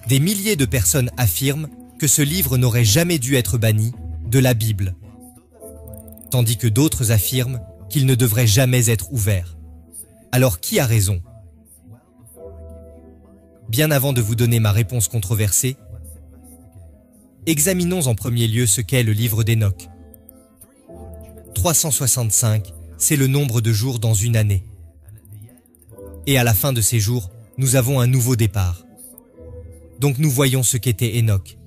Des milliers de personnes affirment que ce livre n'aurait jamais dû être banni de la Bible, tandis que d'autres affirment qu'il ne devrait jamais être ouvert. Alors qui a raison? Bien avant de vous donner ma réponse controversée, examinons en premier lieu ce qu'est le livre d'Enoch. 365, c'est le nombre de jours dans une année. Et à la fin de ces jours, nous avons un nouveau départ. Donc nous voyons ce qu'était Enoch.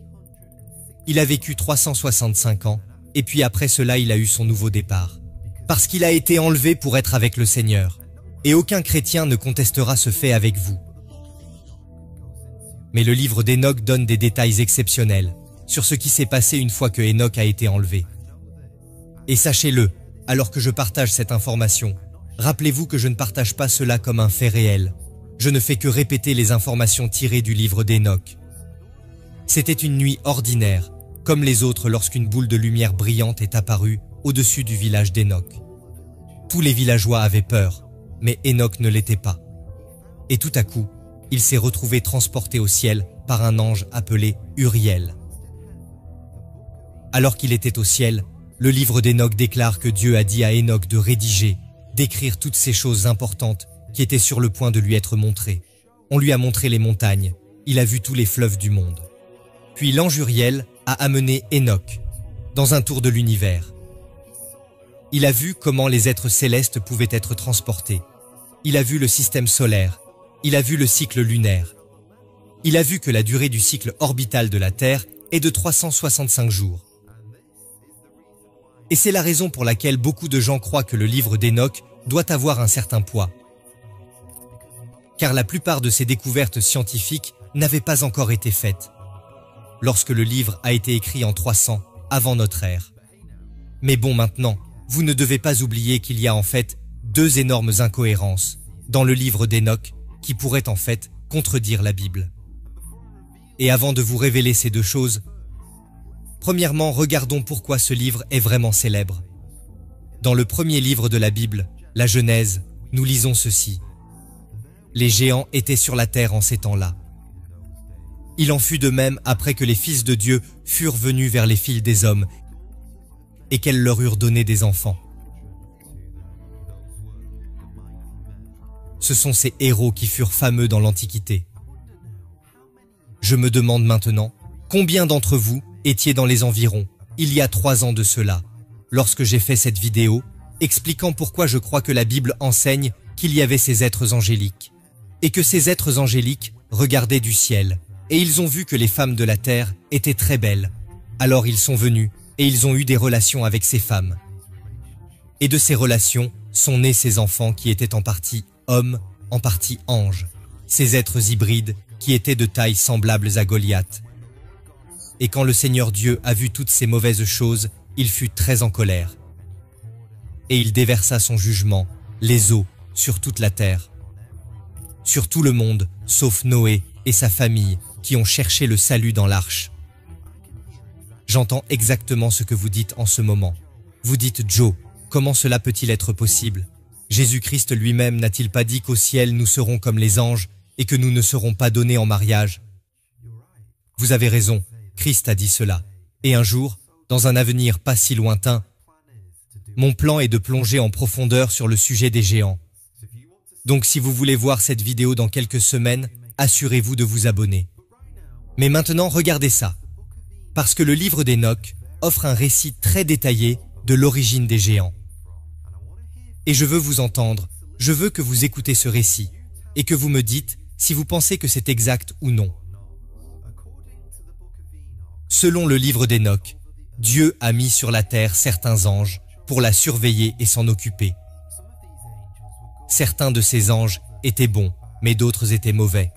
Il a vécu 365 ans, et puis après cela il a eu son nouveau départ. Parce qu'il a été enlevé pour être avec le Seigneur. Et aucun chrétien ne contestera ce fait avec vous. Mais le livre d'Enoch donne des détails exceptionnels sur ce qui s'est passé une fois que Enoch a été enlevé. Et sachez-le, alors que je partage cette information, rappelez-vous que je ne partage pas cela comme un fait réel. Je ne fais que répéter les informations tirées du livre d'Enoch. C'était une nuit ordinaire, comme les autres lorsqu'une boule de lumière brillante est apparue au-dessus du village d'Enoch. Tous les villageois avaient peur, mais Enoch ne l'était pas. Et tout à coup, il s'est retrouvé transporté au ciel par un ange appelé Uriel. Alors qu'il était au ciel, le livre d'Enoch déclare que Dieu a dit à Enoch de rédiger, d'écrire toutes ces choses importantes qui étaient sur le point de lui être montrées. On lui a montré les montagnes, il a vu tous les fleuves du monde. Puis l'ange Uriel a amené Enoch dans un tour de l'univers. Il a vu comment les êtres célestes pouvaient être transportés. Il a vu le système solaire. Il a vu le cycle lunaire. Il a vu que la durée du cycle orbital de la Terre est de 365 jours. Et c'est la raison pour laquelle beaucoup de gens croient que le livre d'Enoch doit avoir un certain poids. Car la plupart de ces découvertes scientifiques n'avaient pas encore été faites, lorsque le livre a été écrit en 300 avant notre ère. Mais bon, maintenant, vous ne devez pas oublier qu'il y a en fait deux énormes incohérences dans le livre d'Enoch qui pourraient en fait contredire la Bible. Et avant de vous révéler ces deux choses, premièrement, regardons pourquoi ce livre est vraiment célèbre. Dans le premier livre de la Bible, la Genèse, nous lisons ceci. Les géants étaient sur la terre en ces temps-là. Il en fut de même après que les fils de Dieu furent venus vers les filles des hommes et qu'elles leur eurent donné des enfants. Ce sont ces héros qui furent fameux dans l'Antiquité. Je me demande maintenant, combien d'entre vous étiez dans les environs, il y a 3 ans de cela, lorsque j'ai fait cette vidéo, expliquant pourquoi je crois que la Bible enseigne qu'il y avait ces êtres angéliques, et que ces êtres angéliques regardaient du ciel, et ils ont vu que les femmes de la terre étaient très belles. Alors ils sont venus, et ils ont eu des relations avec ces femmes. Et de ces relations sont nés ces enfants qui étaient en partie hommes, en partie anges, ces êtres hybrides qui étaient de taille semblables à Goliath. Et quand le Seigneur Dieu a vu toutes ces mauvaises choses, il fut très en colère. Et il déversa son jugement, les eaux, sur toute la terre. Sur tout le monde, sauf Noé et sa famille, qui ont cherché le salut dans l'arche. J'entends exactement ce que vous dites en ce moment. Vous dites, Joe, comment cela peut-il être possible? Jésus-Christ lui-même n'a-t-il pas dit qu'au ciel nous serons comme les anges et que nous ne serons pas donnés en mariage? Vous avez raison, Christ a dit cela. Et un jour, dans un avenir pas si lointain, mon plan est de plonger en profondeur sur le sujet des géants. Donc si vous voulez voir cette vidéo dans quelques semaines, assurez-vous de vous abonner. Mais maintenant, regardez ça. Parce que le livre d'Enoch offre un récit très détaillé de l'origine des géants. Et je veux vous entendre, je veux que vous écoutez ce récit, et que vous me dites si vous pensez que c'est exact ou non. Selon le livre d'Enoch, Dieu a mis sur la terre certains anges pour la surveiller et s'en occuper. Certains de ces anges étaient bons, mais d'autres étaient mauvais.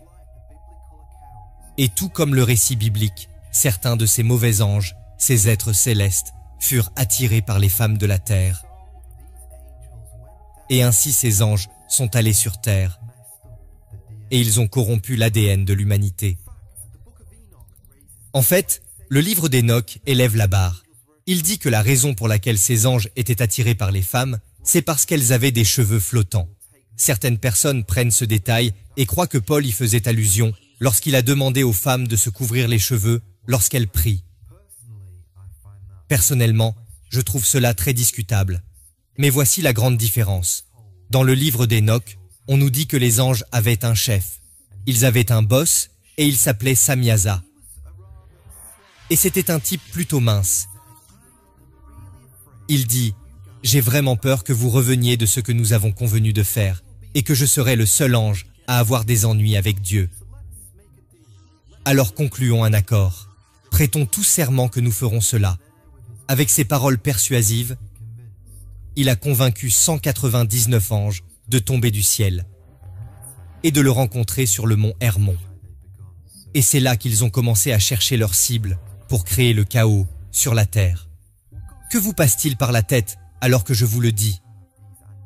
Et tout comme le récit biblique, certains de ces mauvais anges, ces êtres célestes, furent attirés par les femmes de la terre. Et ainsi ces anges sont allés sur terre, et ils ont corrompu l'ADN de l'humanité. En fait, le livre d'Enoch élève la barre. Il dit que la raison pour laquelle ces anges étaient attirés par les femmes, c'est parce qu'elles avaient des cheveux flottants. Certaines personnes prennent ce détail et croient que Paul y faisait allusion lorsqu'il a demandé aux femmes de se couvrir les cheveux lorsqu'elles prient. Personnellement, je trouve cela très discutable. Mais voici la grande différence. Dans le livre d'Enoch, on nous dit que les anges avaient un chef. Ils avaient un boss et il s'appelait Samyaza. Et c'était un type plutôt mince. Il dit « J'ai vraiment peur que vous reveniez de ce que nous avons convenu de faire et que je serai le seul ange à avoir des ennuis avec Dieu. Alors concluons un accord. Prêtons tous serment que nous ferons cela. » Avec ces paroles persuasives, il a convaincu 199 anges de tomber du ciel et de le rencontrer sur le mont Hermon. Et c'est là qu'ils ont commencé à chercher leur cible pour créer le chaos sur la terre. Que vous passe-t-il par la tête alors que je vous le dis?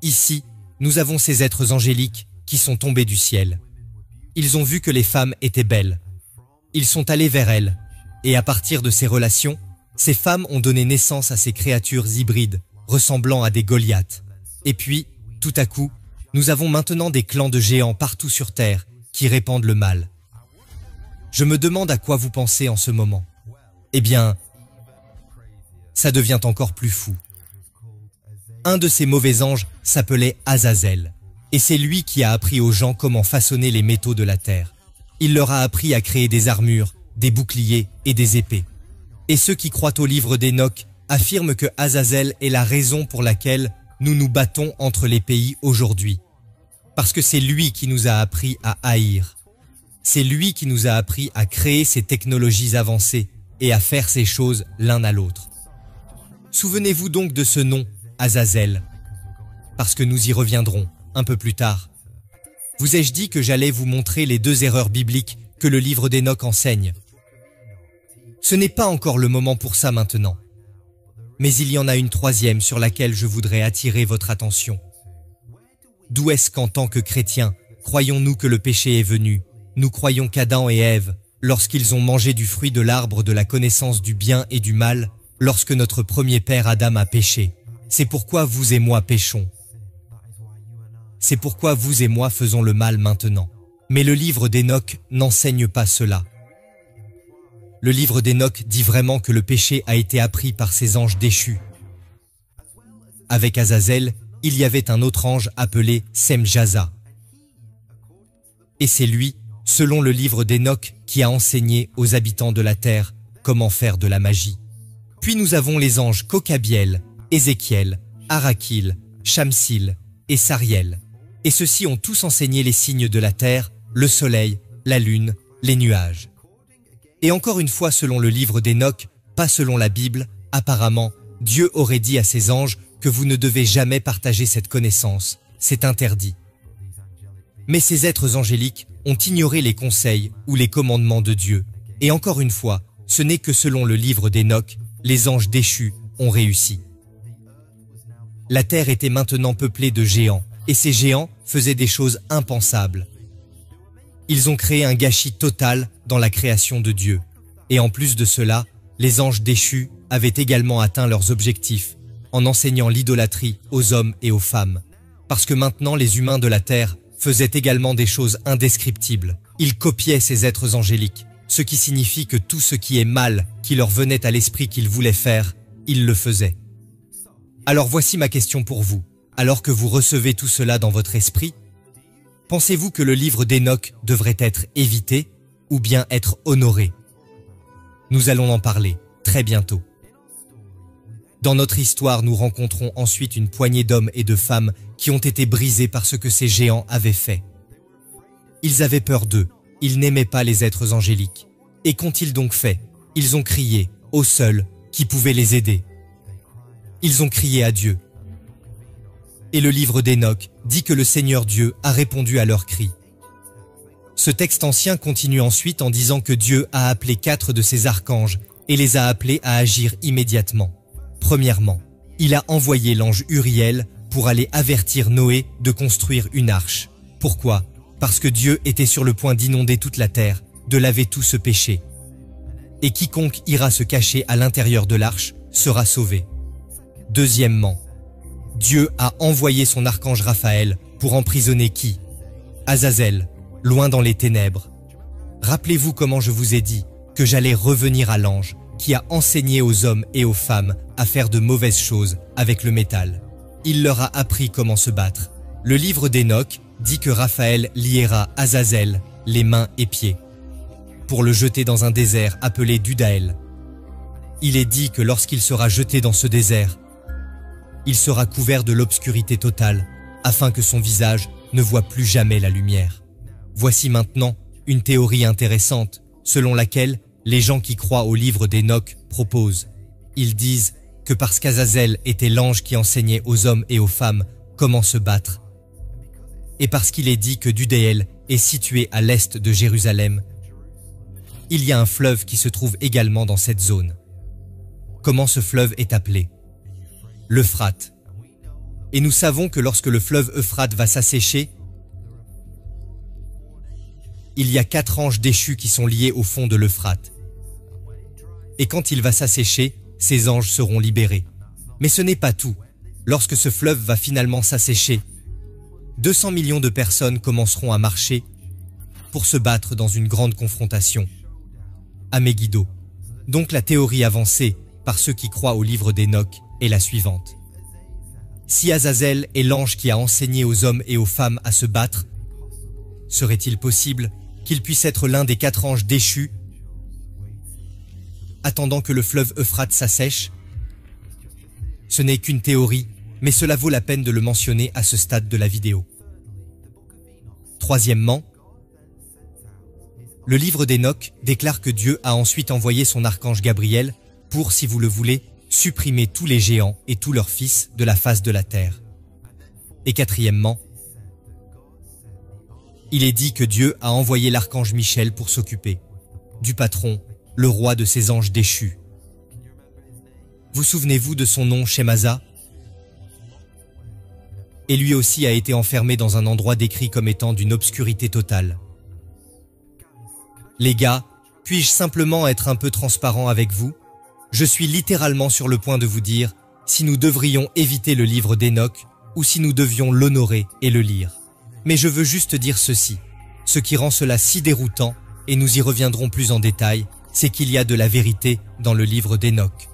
Ici, nous avons ces êtres angéliques qui sont tombés du ciel. Ils ont vu que les femmes étaient belles. Ils sont allés vers elles, et à partir de ces relations, ces femmes ont donné naissance à ces créatures hybrides, ressemblant à des Goliaths. Et puis, tout à coup, nous avons maintenant des clans de géants partout sur Terre qui répandent le mal. Je me demande à quoi vous pensez en ce moment. Eh bien, ça devient encore plus fou. Un de ces mauvais anges s'appelait Azazel, et c'est lui qui a appris aux gens comment façonner les métaux de la terre. Il leur a appris à créer des armures, des boucliers et des épées. Et ceux qui croient au livre d'Enoch affirment que Azazel est la raison pour laquelle nous nous battons entre les pays aujourd'hui. Parce que c'est lui qui nous a appris à haïr. C'est lui qui nous a appris à créer ces technologies avancées et à faire ces choses l'un à l'autre. Souvenez-vous donc de ce nom, Azazel, parce que nous y reviendrons un peu plus tard. Vous ai-je dit que j'allais vous montrer les deux erreurs bibliques que le livre d'Enoch enseigne? Ce n'est pas encore le moment pour ça maintenant. Mais il y en a une troisième sur laquelle je voudrais attirer votre attention. D'où est-ce qu'en tant que chrétiens, croyons-nous que le péché est venu? Nous croyons qu'Adam et Ève, lorsqu'ils ont mangé du fruit de l'arbre de la connaissance du bien et du mal, lorsque notre premier père Adam a péché. C'est pourquoi vous et moi péchons. C'est pourquoi vous et moi faisons le mal maintenant. Mais le livre d'Enoch n'enseigne pas cela. Le livre d'Enoch dit vraiment que le péché a été appris par ces anges déchus. Avec Azazel, il y avait un autre ange appelé Semjaza. Et c'est lui, selon le livre d'Enoch, qui a enseigné aux habitants de la terre comment faire de la magie. Puis nous avons les anges Kokabiel, Ézéchiel, Arakil, Shamsil et Sariel. Et ceux-ci ont tous enseigné les signes de la terre, le soleil, la lune, les nuages. Et encore une fois, selon le livre d'Enoch, pas selon la Bible, apparemment, Dieu aurait dit à ses anges que vous ne devez jamais partager cette connaissance, c'est interdit. Mais ces êtres angéliques ont ignoré les conseils ou les commandements de Dieu. Et encore une fois, ce n'est que selon le livre d'Enoch, les anges déchus ont réussi. La terre était maintenant peuplée de géants, et ces géants faisaient des choses impensables. Ils ont créé un gâchis total dans la création de Dieu. Et en plus de cela, les anges déchus avaient également atteint leurs objectifs en enseignant l'idolâtrie aux hommes et aux femmes. Parce que maintenant les humains de la terre faisaient également des choses indescriptibles. Ils copiaient ces êtres angéliques, ce qui signifie que tout ce qui est mal qui leur venait à l'esprit qu'ils voulaient faire, ils le faisaient. Alors voici ma question pour vous. Alors que vous recevez tout cela dans votre esprit, pensez-vous que le livre d'Enoch devrait être évité ou bien être honoré? Nous allons en parler très bientôt. Dans notre histoire, nous rencontrons ensuite une poignée d'hommes et de femmes qui ont été brisés par ce que ces géants avaient fait. Ils avaient peur d'eux, ils n'aimaient pas les êtres angéliques. Et qu'ont-ils donc fait? Ils ont crié au seul qui pouvait les aider. Ils ont crié à Dieu. Et le livre d'Enoch dit que le Seigneur Dieu a répondu à leurs cris. Ce texte ancien continue ensuite en disant que Dieu a appelé 4 de ses archanges et les a appelés à agir immédiatement. Premièrement, il a envoyé l'ange Uriel pour aller avertir Noé de construire une arche. Pourquoi? Parce que Dieu était sur le point d'inonder toute la terre, de laver tout ce péché. Et quiconque ira se cacher à l'intérieur de l'arche sera sauvé. Deuxièmement, Dieu a envoyé son archange Raphaël pour emprisonner qui? Azazel, loin dans les ténèbres. Rappelez-vous comment je vous ai dit que j'allais revenir à l'ange qui a enseigné aux hommes et aux femmes à faire de mauvaises choses avec le métal. Il leur a appris comment se battre. Le livre d'Enoch dit que Raphaël liera Azazel les mains et pieds pour le jeter dans un désert appelé Dudaël. Il est dit que lorsqu'il sera jeté dans ce désert, il sera couvert de l'obscurité totale afin que son visage ne voie plus jamais la lumière. Voici maintenant une théorie intéressante selon laquelle les gens qui croient au livre d'Enoch proposent. Ils disent que parce qu'Azazel était l'ange qui enseignait aux hommes et aux femmes comment se battre, et parce qu'il est dit que Dudaël est situé à l'est de Jérusalem, il y a un fleuve qui se trouve également dans cette zone. Comment ce fleuve est appelé? L'Euphrate. Et nous savons que lorsque le fleuve Euphrate va s'assécher, il y a 4 anges déchus qui sont liés au fond de l'Euphrate. Et quand il va s'assécher, ces anges seront libérés. Mais ce n'est pas tout. Lorsque ce fleuve va finalement s'assécher, 200 millions de personnes commenceront à marcher pour se battre dans une grande confrontation à Megiddo. Donc la théorie avancée par ceux qui croient au livre d'Enoch est la suivante. Si Azazel est l'ange qui a enseigné aux hommes et aux femmes à se battre, serait-il possible qu'il puisse être l'un des 4 anges déchus attendant que le fleuve Euphrate s'assèche? Ce n'est qu'une théorie, mais cela vaut la peine de le mentionner à ce stade de la vidéo. Troisièmement, le livre d'Enoch déclare que Dieu a ensuite envoyé son archange Gabriel pour, si vous le voulez, supprimer tous les géants et tous leurs fils de la face de la terre. Et quatrièmement, il est dit que Dieu a envoyé l'archange Michel pour s'occuper du patron, le roi de ces anges déchus. Vous souvenez-vous de son nom, Shemaza? Et lui aussi a été enfermé dans un endroit décrit comme étant d'une obscurité totale. Les gars, puis-je simplement être un peu transparent avec vous? Je suis littéralement sur le point de vous dire si nous devrions éviter le livre d'Enoch ou si nous devions l'honorer et le lire. Mais je veux juste dire ceci. Ce qui rend cela si déroutant, et nous y reviendrons plus en détail, c'est qu'il y a de la vérité dans le livre d'Enoch.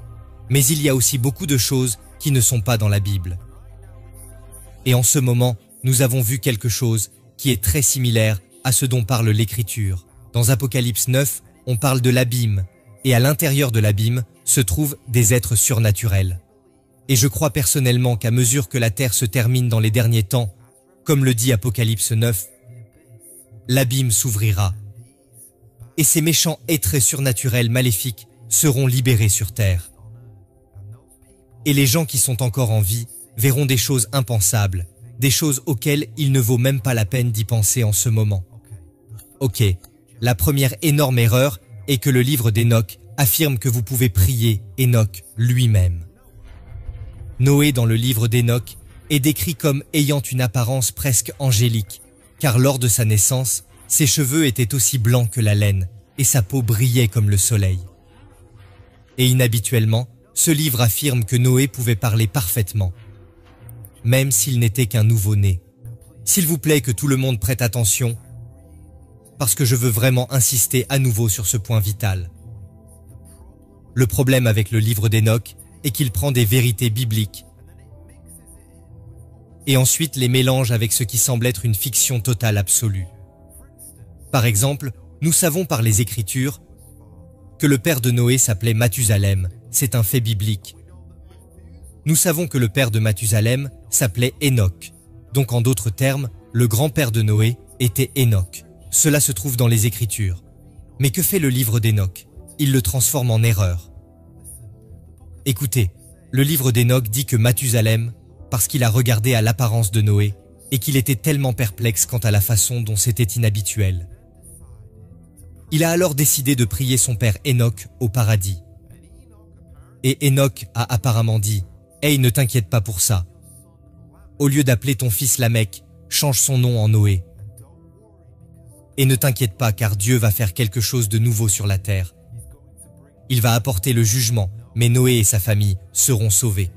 Mais il y a aussi beaucoup de choses qui ne sont pas dans la Bible. Et en ce moment, nous avons vu quelque chose qui est très similaire à ce dont parle l'Écriture. Dans Apocalypse 9, on parle de l'abîme, et à l'intérieur de l'abîme se trouvent des êtres surnaturels. Et je crois personnellement qu'à mesure que la terre se termine dans les derniers temps, comme le dit Apocalypse 9, l'abîme s'ouvrira. Et ces méchants êtres surnaturels maléfiques seront libérés sur terre. Et les gens qui sont encore en vie verront des choses impensables, des choses auxquelles il ne vaut même pas la peine d'y penser en ce moment. Ok, la première énorme erreur est que le livre d'Enoch affirme que vous pouvez prier Enoch lui-même. Noé dans le livre d'Enoch est décrit comme ayant une apparence presque angélique, car lors de sa naissance, ses cheveux étaient aussi blancs que la laine et sa peau brillait comme le soleil. Et inhabituellement, ce livre affirme que Noé pouvait parler parfaitement, même s'il n'était qu'un nouveau-né. S'il vous plaît que tout le monde prête attention, parce que je veux vraiment insister à nouveau sur ce point vital. Le problème avec le livre d'Enoch est qu'il prend des vérités bibliques et ensuite les mélange avec ce qui semble être une fiction totale absolue. Par exemple, nous savons par les Écritures que le père de Noé s'appelait Mathusalem, c'est un fait biblique. Nous savons que le père de Mathusalem s'appelait Enoch, donc en d'autres termes, le grand-père de Noé était Enoch. Cela se trouve dans les Écritures. Mais que fait le livre d'Enoch? Il le transforme en erreur. Écoutez, le livre d'Enoch dit que Mathusalem, parce qu'il a regardé à l'apparence de Noé, et qu'il était tellement perplexe quant à la façon dont c'était inhabituel. Il a alors décidé de prier son père Enoch au paradis. Et Enoch a apparemment dit « Hey, ne t'inquiète pas pour ça. Au lieu d'appeler ton fils Lamech, change son nom en Noé. Et ne t'inquiète pas car Dieu va faire quelque chose de nouveau sur la terre. Il va apporter le jugement, mais Noé et sa famille seront sauvés. »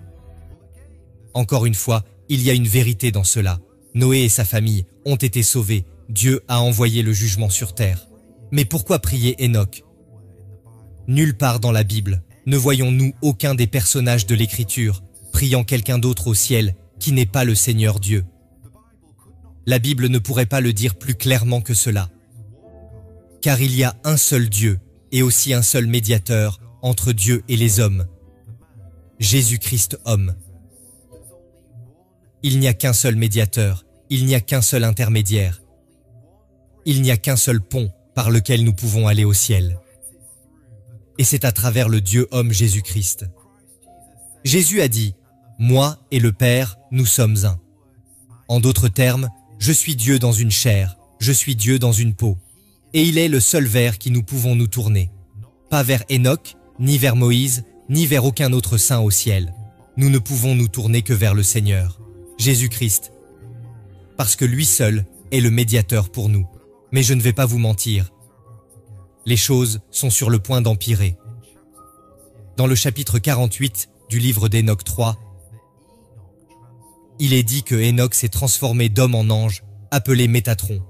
Encore une fois, il y a une vérité dans cela. Noé et sa famille ont été sauvés. Dieu a envoyé le jugement sur terre. Mais pourquoi prier Enoch? Nulle part dans la Bible ne voyons-nous aucun des personnages de l'Écriture priant quelqu'un d'autre au ciel qui n'est pas le Seigneur Dieu. La Bible ne pourrait pas le dire plus clairement que cela. Car il y a un seul Dieu et aussi un seul médiateur entre Dieu et les hommes. Jésus-Christ homme. Il n'y a qu'un seul médiateur, il n'y a qu'un seul intermédiaire. Il n'y a qu'un seul pont par lequel nous pouvons aller au ciel. Et c'est à travers le Dieu homme Jésus-Christ. Jésus a dit, « Moi et le Père, nous sommes un ». En d'autres termes, je suis Dieu dans une chair, je suis Dieu dans une peau. Et il est le seul vers qui nous pouvons nous tourner. Pas vers Enoch, ni vers Moïse, ni vers aucun autre saint au ciel. Nous ne pouvons nous tourner que vers le Seigneur, Jésus-Christ. Parce que lui seul est le médiateur pour nous. Mais je ne vais pas vous mentir. Les choses sont sur le point d'empirer. Dans le chapitre 48 du livre d'Enoch 3, il est dit que Enoch s'est transformé d'homme en ange, appelé Métatron.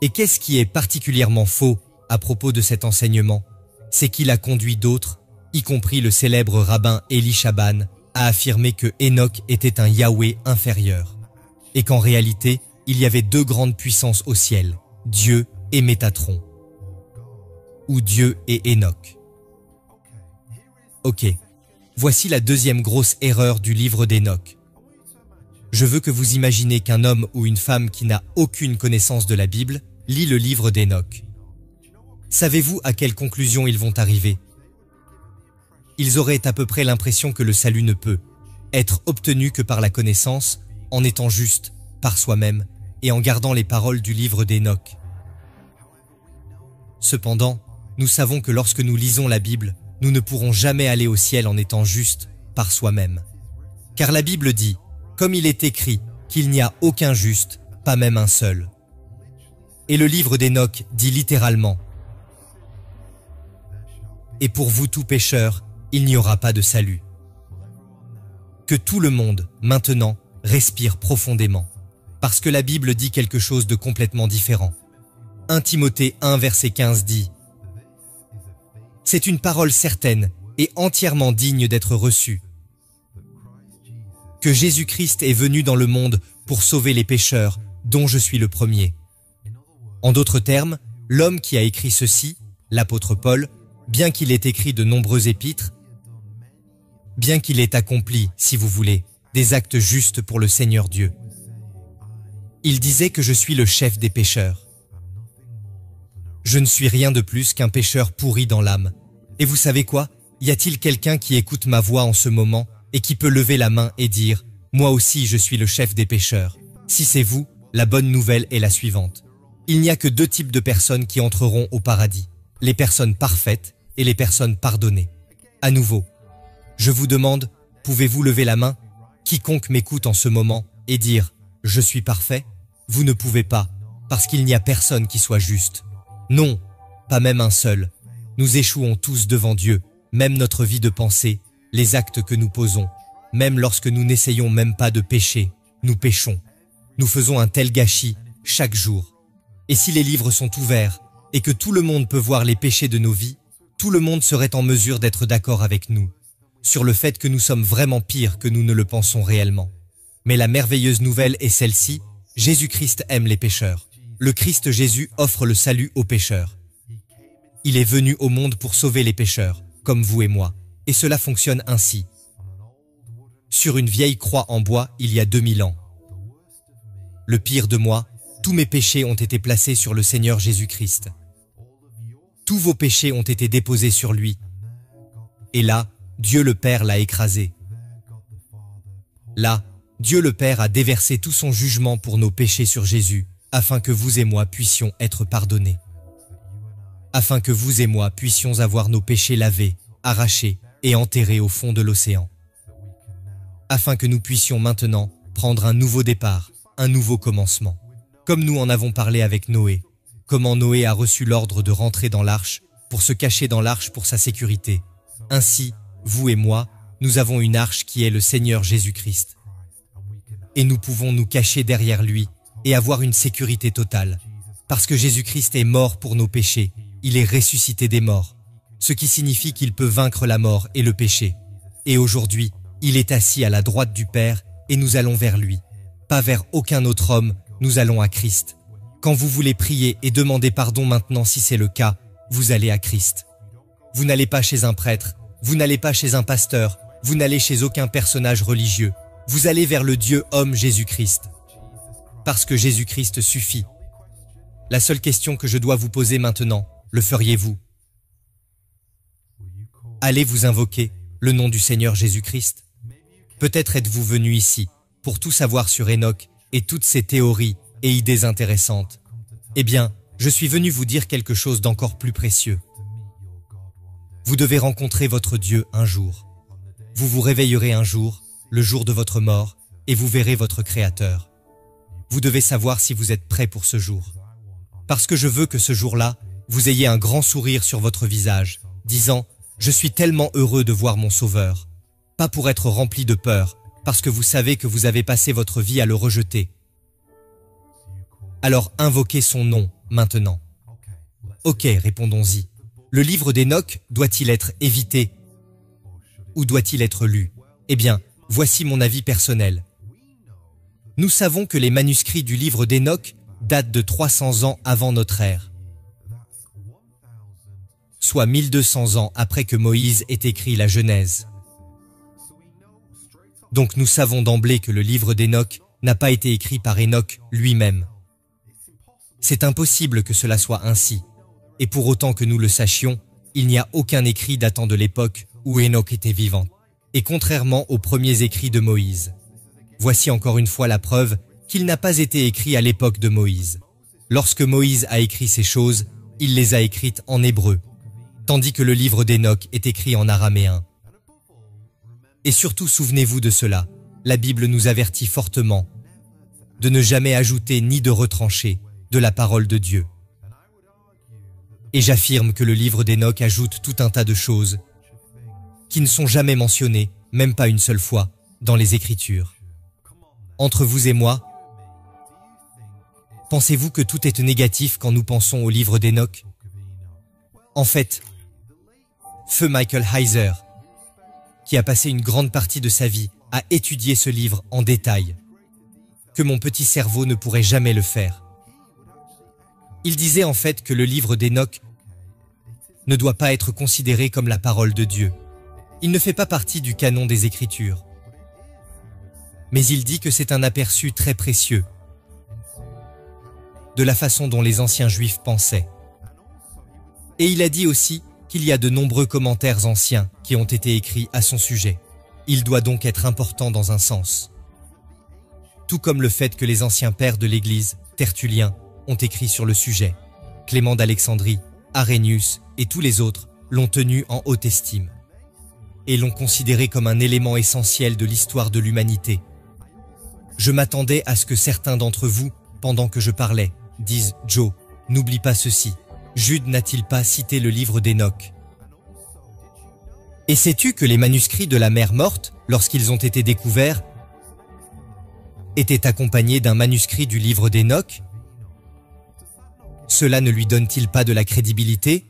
Et qu'est-ce qui est particulièrement faux à propos de cet enseignement? C'est qu'il a conduit d'autres, y compris le célèbre rabbin Élie Chaban, à affirmer que Enoch était un Yahweh inférieur. Et qu'en réalité, il y avait deux grandes puissances au ciel, Dieu et Métatron. Ou Dieu et Enoch. Ok, voici la deuxième grosse erreur du livre d'Enoch. Je veux que vous imaginez qu'un homme ou une femme qui n'a aucune connaissance de la Bible lit le livre d'Enoch. Savez-vous à quelle conclusion ils vont arriver? Ils auraient à peu près l'impression que le salut ne peut être obtenu que par la connaissance, en étant juste, par soi-même, et en gardant les paroles du livre d'Enoch. Cependant, nous savons que lorsque nous lisons la Bible, nous ne pourrons jamais aller au ciel en étant justes par soi-même. Car la Bible dit, comme il est écrit, qu'il n'y a aucun juste, pas même un seul. Et le livre d'Enoch dit littéralement, « Et pour vous tout pécheur, il n'y aura pas de salut. » Que tout le monde, maintenant, respire profondément, parce que la Bible dit quelque chose de complètement différent. 1 Timothée 1 verset 15 dit, « C'est une parole certaine et entièrement digne d'être reçue, que Jésus-Christ est venu dans le monde pour sauver les pécheurs, dont je suis le premier. » En d'autres termes, l'homme qui a écrit ceci, l'apôtre Paul, bien qu'il ait écrit de nombreux épîtres, bien qu'il ait accompli, si vous voulez, des actes justes pour le Seigneur Dieu, il disait que je suis le chef des pécheurs. Je ne suis rien de plus qu'un pécheur pourri dans l'âme. Et vous savez quoi? Y a-t-il quelqu'un qui écoute ma voix en ce moment et qui peut lever la main et dire « Moi aussi je suis le chef des pécheurs ». Si c'est vous, la bonne nouvelle est la suivante. Il n'y a que deux types de personnes qui entreront au paradis. Les personnes parfaites et les personnes pardonnées. À nouveau, je vous demande, pouvez-vous lever la main? Quiconque m'écoute en ce moment et dire « Je suis parfait », vous ne pouvez pas, parce qu'il n'y a personne qui soit juste. Non, pas même un seul. Nous échouons tous devant Dieu, même notre vie de pensée, les actes que nous posons. Même lorsque nous n'essayons même pas de pécher, nous péchons. Nous faisons un tel gâchis chaque jour. Et si les livres sont ouverts et que tout le monde peut voir les péchés de nos vies, tout le monde serait en mesure d'être d'accord avec nous sur le fait que nous sommes vraiment pires que nous ne le pensons réellement. Mais la merveilleuse nouvelle est celle-ci, Jésus-Christ aime les pécheurs. Le Christ Jésus offre le salut aux pécheurs. Il est venu au monde pour sauver les pécheurs, comme vous et moi, et cela fonctionne ainsi. Sur une vieille croix en bois il y a 2000 ans. Le pire de moi, tous mes péchés ont été placés sur le Seigneur Jésus-Christ. Tous vos péchés ont été déposés sur lui. Et là, Dieu le Père l'a écrasé. Là, Dieu le Père a déversé tout son jugement pour nos péchés sur Jésus, afin que vous et moi puissions être pardonnés. Afin que vous et moi puissions avoir nos péchés lavés, arrachés et enterrés au fond de l'océan. Afin que nous puissions maintenant prendre un nouveau départ, un nouveau commencement. Comme nous en avons parlé avec Noé, comment Noé a reçu l'ordre de rentrer dans l'arche pour se cacher dans l'arche pour sa sécurité. Ainsi, vous et moi, nous avons une arche qui est le Seigneur Jésus-Christ. Et nous pouvons nous cacher derrière lui et avoir une sécurité totale. Parce que Jésus-Christ est mort pour nos péchés, il est ressuscité des morts, ce qui signifie qu'il peut vaincre la mort et le péché. Et aujourd'hui, il est assis à la droite du Père et nous allons vers lui. Pas vers aucun autre homme, nous allons à Christ. Quand vous voulez prier et demander pardon maintenant si c'est le cas, vous allez à Christ. Vous n'allez pas chez un prêtre, vous n'allez pas chez un pasteur, vous n'allez chez aucun personnage religieux. Vous allez vers le Dieu homme Jésus-Christ. Parce que Jésus-Christ suffit. La seule question que je dois vous poser maintenant, le feriez-vous? Allez vous invoquer le nom du Seigneur Jésus-Christ? Peut-être êtes-vous venu ici pour tout savoir sur Enoch et toutes ces théories et idées intéressantes. Eh bien, je suis venu vous dire quelque chose d'encore plus précieux. Vous devez rencontrer votre Dieu un jour. Vous vous réveillerez un jour, le jour de votre mort, et vous verrez votre Créateur. Vous devez savoir si vous êtes prêt pour ce jour. Parce que je veux que ce jour-là, vous ayez un grand sourire sur votre visage, disant « Je suis tellement heureux de voir mon Sauveur ». Pas pour être rempli de peur, parce que vous savez que vous avez passé votre vie à le rejeter. Alors invoquez son nom maintenant. Ok, répondons-y. Le livre d'Enoch doit-il être évité ou doit-il être lu? Eh bien, voici mon avis personnel. Nous savons que les manuscrits du livre d'Enoch datent de 300 ans avant notre ère, soit 1200 ans après que Moïse ait écrit la Genèse. Donc nous savons d'emblée que le livre d'Enoch n'a pas été écrit par Enoch lui-même. C'est impossible que cela soit ainsi, et pour autant que nous le sachions, il n'y a aucun écrit datant de l'époque où Enoch était vivant, et contrairement aux premiers écrits de Moïse. Voici encore une fois la preuve qu'il n'a pas été écrit à l'époque de Moïse. Lorsque Moïse a écrit ces choses, il les a écrites en hébreu, tandis que le livre d'Enoch est écrit en araméen. Et surtout souvenez-vous de cela, la Bible nous avertit fortement de ne jamais ajouter ni de retrancher de la parole de Dieu. Et j'affirme que le livre d'Enoch ajoute tout un tas de choses qui ne sont jamais mentionnées, même pas une seule fois, dans les Écritures. Entre vous et moi, pensez-vous que tout est négatif quand nous pensons au livre d'Enoch? En fait, feu Michael Heiser, qui a passé une grande partie de sa vie à étudier ce livre en détail, que mon petit cerveau ne pourrait jamais le faire. Il disait en fait que le livre d'Enoch ne doit pas être considéré comme la parole de Dieu. Il ne fait pas partie du canon des Écritures. Mais il dit que c'est un aperçu très précieux de la façon dont les anciens Juifs pensaient. Et il a dit aussi qu'il y a de nombreux commentaires anciens qui ont été écrits à son sujet. Il doit donc être important dans un sens. Tout comme le fait que les anciens pères de l'Église, Tertullien, ont écrit sur le sujet. Clément d'Alexandrie, Arrhenius et tous les autres l'ont tenu en haute estime et l'ont considéré comme un élément essentiel de l'histoire de l'humanité. Je m'attendais à ce que certains d'entre vous, pendant que je parlais, disent « Joe, n'oublie pas ceci. Jude n'a-t-il pas cité le livre d'Enoch? Et sais-tu que les manuscrits de la mer morte, lorsqu'ils ont été découverts, étaient accompagnés d'un manuscrit du livre d'Enoch? Cela ne lui donne-t-il pas de la crédibilité?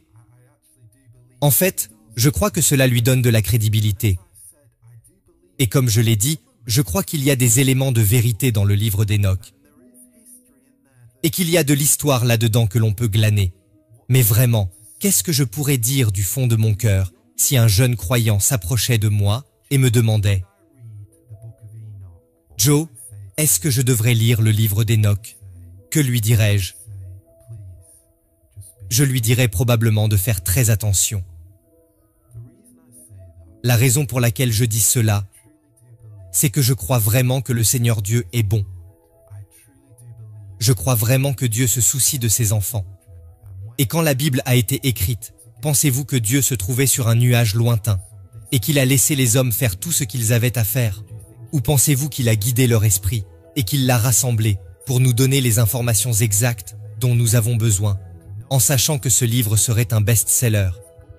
En fait, je crois que cela lui donne de la crédibilité. Et comme je l'ai dit, je crois qu'il y a des éléments de vérité dans le livre d'Enoch. Et qu'il y a de l'histoire là-dedans que l'on peut glaner. Mais vraiment, qu'est-ce que je pourrais dire du fond de mon cœur si un jeune croyant s'approchait de moi et me demandait « Joe, est-ce que je devrais lire le livre d'Enoch? Que lui dirais-je » Je lui dirais probablement de faire très attention. La raison pour laquelle je dis cela, c'est que je crois vraiment que le Seigneur Dieu est bon. Je crois vraiment que Dieu se soucie de ses enfants. Et quand la Bible a été écrite, pensez-vous que Dieu se trouvait sur un nuage lointain et qu'il a laissé les hommes faire tout ce qu'ils avaient à faire? Ou pensez-vous qu'il a guidé leur esprit et qu'il l'a rassemblé pour nous donner les informations exactes dont nous avons besoin, en sachant que ce livre serait un best-seller,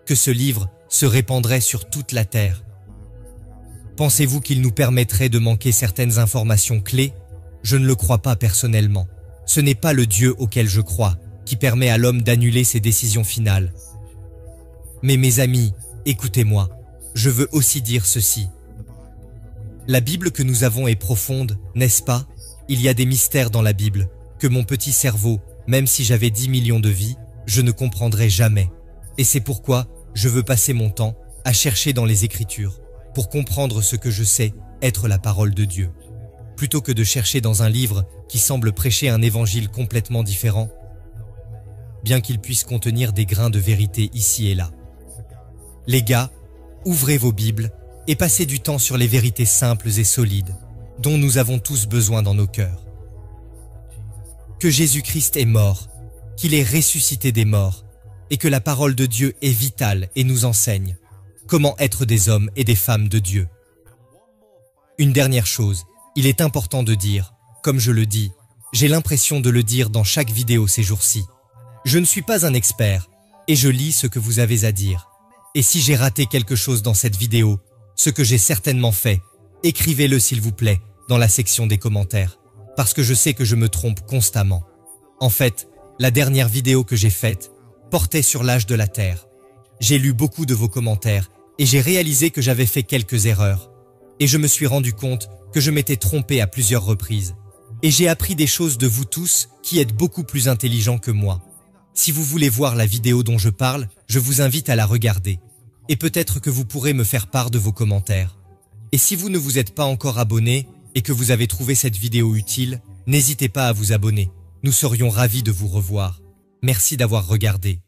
que ce livre se répandrait sur toute la terre? Pensez-vous qu'il nous permettrait de manquer certaines informations clés? Je ne le crois pas personnellement. Ce n'est pas le Dieu auquel je crois. qui permet à l'homme d'annuler ses décisions finales. Mais mes amis, écoutez-moi, je veux aussi dire ceci. La Bible que nous avons est profonde, n'est-ce pas? Il y a des mystères dans la Bible, que mon petit cerveau, même si j'avais 10 millions de vies, je ne comprendrai jamais. Et c'est pourquoi je veux passer mon temps à chercher dans les Écritures, pour comprendre ce que je sais être la parole de Dieu, plutôt que de chercher dans un livre qui semble prêcher un évangile complètement différent, bien qu'il puisse contenir des grains de vérité ici et là. Les gars, ouvrez vos Bibles et passez du temps sur les vérités simples et solides, dont nous avons tous besoin dans nos cœurs. Que Jésus-Christ est mort, qu'il est ressuscité des morts, et que la parole de Dieu est vitale et nous enseigne comment être des hommes et des femmes de Dieu. Une dernière chose, il est important de dire, comme je le dis, j'ai l'impression de le dire dans chaque vidéo ces jours-ci. Je ne suis pas un expert, et je lis ce que vous avez à dire. Et si j'ai raté quelque chose dans cette vidéo, ce que j'ai certainement fait, écrivez-le s'il vous plaît dans la section des commentaires, parce que je sais que je me trompe constamment. En fait, la dernière vidéo que j'ai faite portait sur l'âge de la Terre. J'ai lu beaucoup de vos commentaires et j'ai réalisé que j'avais fait quelques erreurs. Et je me suis rendu compte que je m'étais trompé à plusieurs reprises. Et j'ai appris des choses de vous tous qui êtes beaucoup plus intelligents que moi. Si vous voulez voir la vidéo dont je parle, je vous invite à la regarder. Et peut-être que vous pourrez me faire part de vos commentaires. Et si vous ne vous êtes pas encore abonné et que vous avez trouvé cette vidéo utile, n'hésitez pas à vous abonner. Nous serions ravis de vous revoir. Merci d'avoir regardé.